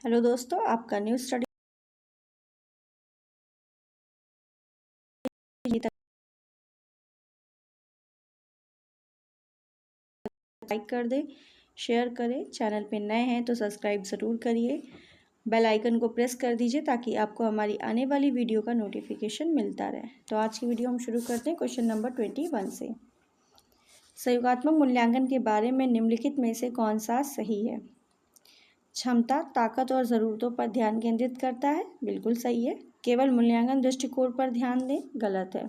Hello दोस्तों, आपका new study like कर दें, शेयर करें। चैनल पे नए हैं तो सब्सक्राइब ज़रूर करिए। बेल आइकन को प्रेस कर दीजिए ताकि आपको हमारी आने वाली वीडियो का नोटिफिकेशन मिलता रहे। तो आज की वीडियो हम शुरू करते हैं क्वेश्चन नंबर 21 से। सहयोगात्मक मूल्यांकन के बारे में निम्नलिखित में से कौन सा सही है? क्षमता, ताकत और ज़रूरतों पर ध्यान केंद्रित करता है, बिल्कुल सही है। केवल मूल्यांकन दृष्टिकोण पर ध्यान दें, गलत है।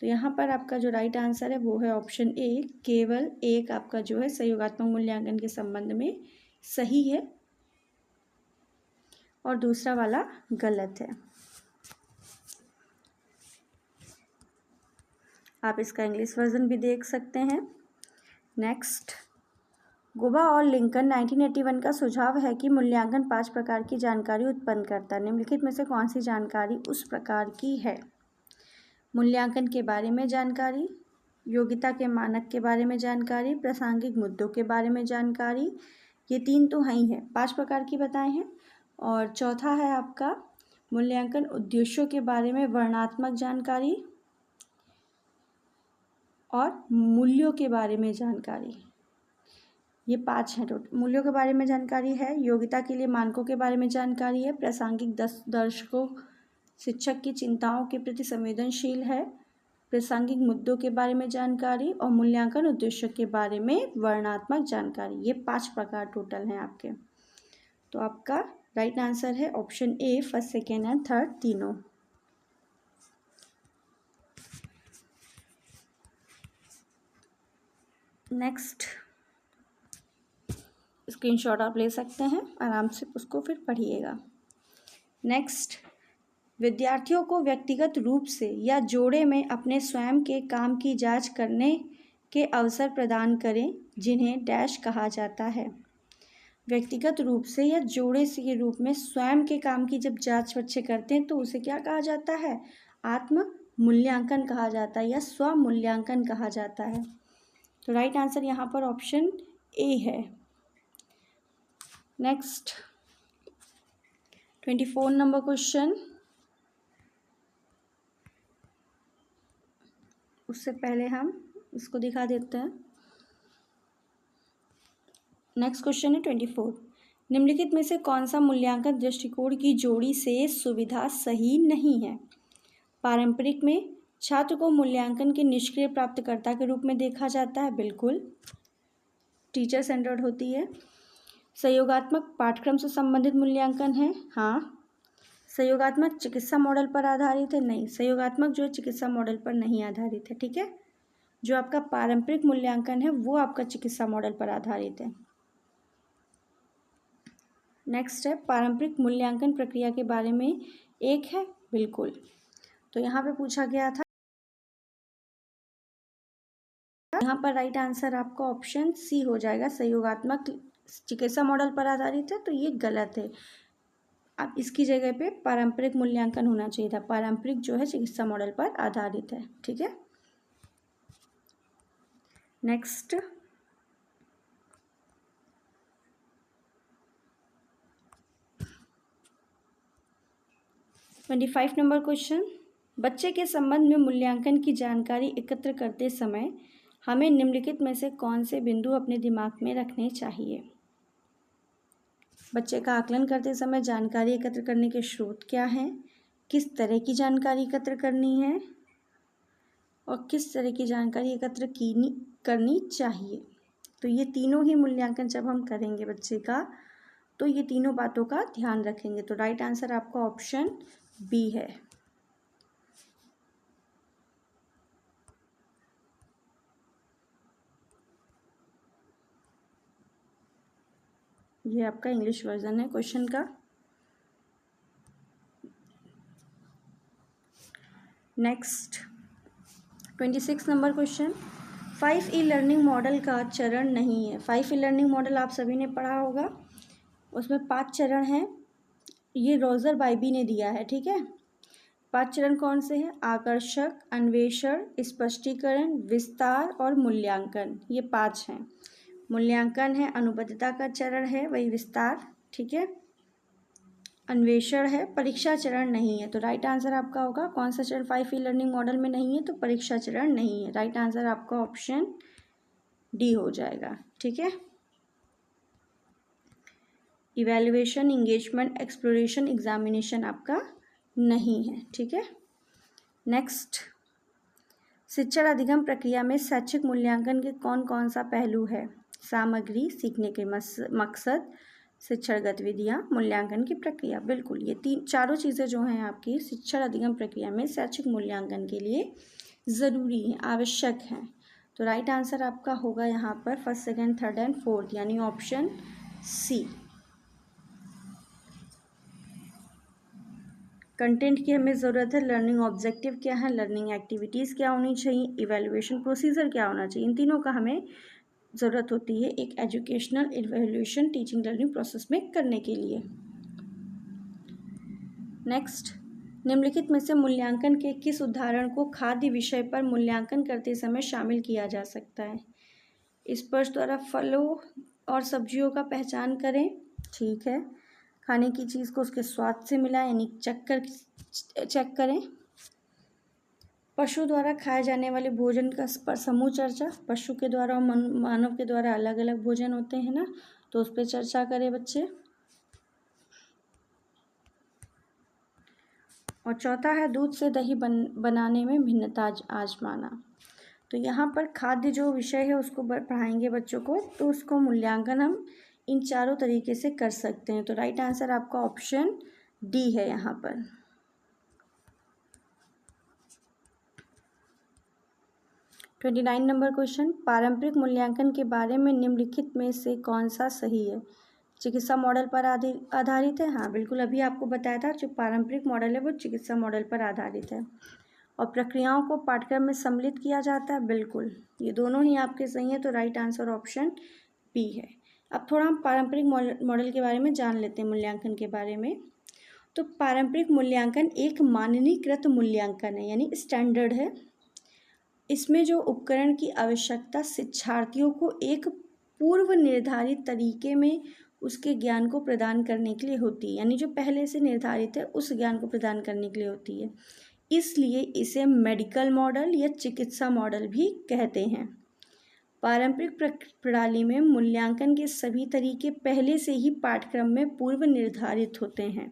तो यहाँ पर आपका जो राइट आंसर है वो है ऑप्शन ए, केवल एक आपका जो है सहयोगात्मक मूल्यांकन के संबंध में सही है और दूसरा वाला गलत है। आप इसका इंग्लिश वर्जन भी देख सकते हैं। नेक्स्ट, गुबा और लिंकन 1981 का सुझाव है कि मूल्यांकन 5 प्रकार की जानकारी उत्पन्न करता है। निम्नलिखित में से कौन सी जानकारी उस प्रकार की है? मूल्यांकन के बारे में जानकारी, योग्यता के मानक के बारे में जानकारी, प्रासंगिक मुद्दों के बारे में जानकारी। ये तीन तो हैं ही है, 5 प्रकार की बताए हैं। और चौथा है आपका मूल्यांकन उद्देश्यों के बारे में वर्णनात्मक जानकारी और मूल्यों के बारे में जानकारी। ये 5 हैं टोटल। मूल्यों के बारे में जानकारी है, योग्यता के लिए मानकों के बारे में जानकारी है, प्रासंगिक दर्शकों शिक्षक की चिंताओं के प्रति संवेदनशील है, प्रासंगिक मुद्दों के बारे में जानकारी और मूल्यांकन उद्देश्य के बारे में वर्णनात्मक जानकारी। ये 5 प्रकार टोटल हैं आपके। तो आपका राइट आंसर है option A, first, second and third तीनों। नेक्स्ट, स्क्रीनशॉट आप ले सकते हैं, आराम से उसको फिर पढ़िएगा। नेक्स्ट, विद्यार्थियों को व्यक्तिगत रूप से या जोड़े में अपने स्वयं के काम की जांच करने के अवसर प्रदान करें, जिन्हें डैश कहा जाता है। व्यक्तिगत रूप से या जोड़े से के रूप में स्वयं के काम की जब जांच बच्चे करते हैं तो उसे क्या कहा जाता है? आत्म मूल्यांकन कहा जाता है या स्व मूल्यांकन कहा जाता है। तो राइट आंसर यहाँ पर ऑप्शन ए है। Next, 24 number question. उससे पहले हम इसको दिखा देते हैं। नेक्स्ट क्वेश्चन है 24। निम्नलिखित में से कौन सा मूल्यांकन दृष्टिकोण की जोड़ी से सुविधा सही नहीं है? पारंपरिक में छात्र को मूल्यांकन के निष्क्रिय प्राप्तकर्ता के रूप में देखा जाता है, बिल्कुल टीचर सेंटर्ड होती है। सहयोगात्मक पाठ्यक्रम से संबंधित मूल्यांकन है, हाँ। सहयोगात्मक चिकित्सा मॉडल पर आधारित है, नहीं। सहयोगात्मक जो है चिकित्सा मॉडल पर नहीं आधारित है, ठीक है। जो आपका पारंपरिक मूल्यांकन है वो आपका चिकित्सा मॉडल पर आधारित है। नेक्स्ट है, पारंपरिक मूल्यांकन प्रक्रिया के बारे में एक है, बिल्कुल। तो यहाँ पे पूछा गया था, यहाँ पर राइट आंसर आपका ऑप्शन सी हो जाएगा। सहयोगात्मक चिकित्सा मॉडल पर आधारित है, तो ये गलत है। अब इसकी जगह पे पारंपरिक मूल्यांकन होना चाहिए था। पारंपरिक जो है चिकित्सा मॉडल पर आधारित है, ठीक है। Next, twenty 25 number question. बच्चे के संबंध में मूल्यांकन की जानकारी एकत्र करते समय हमें निम्नलिखित में से कौन से बिंदु अपने दिमाग में रखने चाहिए? बच्चे का आकलन करते समय जानकारी एकत्र करने के स्रोत क्या हैं, किस तरह की जानकारी एकत्र करनी है और किस तरह की जानकारी एकत्र करनी चाहिए। तो ये तीनों ही मूल्यांकन जब हम करेंगे बच्चे का, तो ये तीनों बातों का ध्यान रखेंगे। तो राइट आंसर आपका ऑप्शन बी है। ये आपका इंग्लिश वर्जन है क्वेश्चन का। Next, 26 number question. 5E learning model का चरण नहीं है। 5E लर्निंग मॉडल आप सभी ने पढ़ा होगा, उसमें 5 चरण हैं। ये रोजर बाइबी ने दिया है, ठीक है। 5 चरण कौन से हैं? आकर्षक, अन्वेषण, स्पष्टीकरण, विस्तार और मूल्यांकन। ये 5 हैं। मूल्यांकन है, अनुबद्धता का चरण है, वही विस्तार, ठीक है। अन्वेषण है, परीक्षा चरण नहीं है। तो राइट आंसर आपका होगा कौन सा चरण 5 लर्निंग मॉडल में नहीं है, तो परीक्षा चरण नहीं है। राइट आंसर आपका ऑप्शन डी हो जाएगा। ठीक है। इवैल्यूएशन, इंगेजमेंट, एक्सप्लोरेशन, एग्जामिनेशन आपका नहीं है। ठीक है। नेक्स्ट, शिक्षण अधिगम प्रक्रिया में शैक्षिक मूल्यांकन के कौन कौन सा पहलू है? सामग्री, सीखने के मकसद, शिक्षण गतिविधियाँ, मूल्यांकन की प्रक्रिया। बिल्कुल, ये चारों चीज़ें जो हैं आपकी शिक्षण अधिगम प्रक्रिया में शैक्षिक मूल्यांकन के लिए ज़रूरी हैं, आवश्यक हैं। तो राइट आंसर आपका होगा यहाँ पर first, second, third and fourth, यानी ऑप्शन सी। कंटेंट की हमें ज़रूरत है, लर्निंग ऑब्जेक्टिव क्या है, लर्निंग एक्टिविटीज़ क्या होनी चाहिए, इवैल्यूएशन प्रोसीजर क्या होना चाहिए, इन तीनों का हमें ज़रूरत होती है एक educational evaluation teaching learning process में करने के लिए। नेक्स्ट, निम्नलिखित में से मूल्यांकन के किस उदाहरण को खाद्य विषय पर मूल्यांकन करते समय शामिल किया जा सकता है? स्पर्श द्वारा फलों और सब्जियों का पहचान करें। ठीक है। खाने की चीज़ को उसके स्वाद से मिलाएं, यानी चेक करें। पशु द्वारा खाए जाने वाले भोजन का पर समूह चर्चा। पशु के द्वारा और मानव के द्वारा अलग अलग भोजन होते हैं ना, तो उस पर चर्चा करें बच्चे। और चौथा है दूध से दही बनाने में भिन्नता आजमाना। तो यहाँ पर खाद्य जो विषय है उसको पढ़ाएंगे बच्चों को, तो उसको मूल्यांकन हम इन चारों तरीके से कर सकते हैं। तो राइट आंसर आपका ऑप्शन डी है यहाँ पर। ट्वेंटी 29 नंबर क्वेश्चन, पारंपरिक मूल्यांकन के बारे में निम्नलिखित में से कौन सा सही है? चिकित्सा मॉडल पर आधारित है। हाँ बिल्कुल, अभी आपको बताया था जो पारंपरिक मॉडल है वो चिकित्सा मॉडल पर आधारित है। और प्रक्रियाओं को पाठ्यक्रम में सम्मिलित किया जाता है। बिल्कुल, ये दोनों ही आपके सही हैं। तो राइट आंसर ऑप्शन बी है। अब थोड़ा हम पारंपरिक मॉडल के बारे में जान लेते हैं, मूल्यांकन के बारे में। तो पारंपरिक मूल्यांकन एक मानकीकृत मूल्यांकन है, यानी स्टैंडर्ड है। इसमें जो उपकरण की आवश्यकता शिक्षार्थियों को एक पूर्व निर्धारित तरीके में उसके ज्ञान को प्रदान करने के लिए होती है, यानी जो पहले से निर्धारित है उस ज्ञान को प्रदान करने के लिए होती है। इसलिए इसे मेडिकल मॉडल या चिकित्सा मॉडल भी कहते हैं। पारंपरिक प्रणाली में मूल्यांकन के सभी तरीके पहले से ही पाठ्यक्रम में पूर्व निर्धारित होते हैं।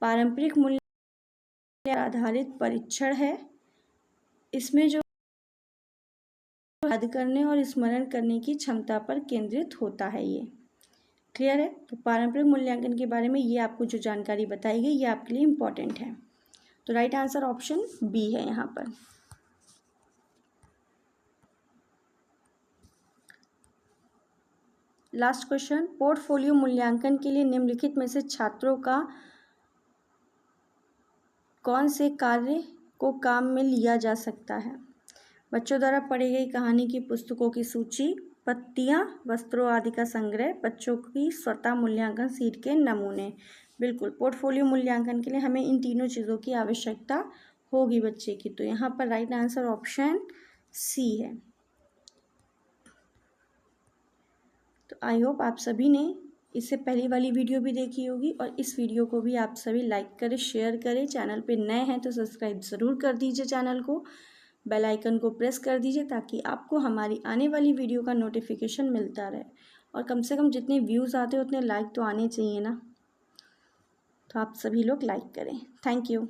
पारंपरिक मूल्यांकन आधारित परीक्षण है। इसमें जो याद करने और स्मरण करने की क्षमता पर केंद्रित होता है। ये क्लियर है? तो पारंपरिक मूल्यांकन के बारे में ये आपको जो जानकारी बताई गई ये आपके लिए इम्पोर्टेंट है। तो राइट आंसर ऑप्शन बी है यहाँ पर। लास्ट क्वेश्चन, पोर्टफोलियो मूल्यांकन के लिए निम्नलिखित में से छात्रों का कौन से कार्य को काम में लिया जा सकता है? बच्चों द्वारा पढ़ी गई कहानी की पुस्तकों की सूची, पत्तियां, वस्त्रों आदि का संग्रह, बच्चों की स्वतः मूल्यांकन सीट के नमूने। बिल्कुल, पोर्टफोलियो मूल्यांकन के लिए हमें इन तीनों चीज़ों की आवश्यकता होगी बच्चे की। तो यहाँ पर राइट आंसर ऑप्शन सी है। तो आई होप आप सभी ने इससे पहली वाली वीडियो भी देखी होगी और इस वीडियो को भी आप सभी लाइक करें, शेयर करें। चैनल पे नए हैं तो सब्सक्राइब ज़रूर कर दीजिए चैनल को, बेल आइकन को प्रेस कर दीजिए ताकि आपको हमारी आने वाली वीडियो का नोटिफिकेशन मिलता रहे। और कम से कम जितने व्यूज़ आते हैं उतने लाइक तो आने चाहिए ना, तो आप सभी लोग लाइक करें। Thank you.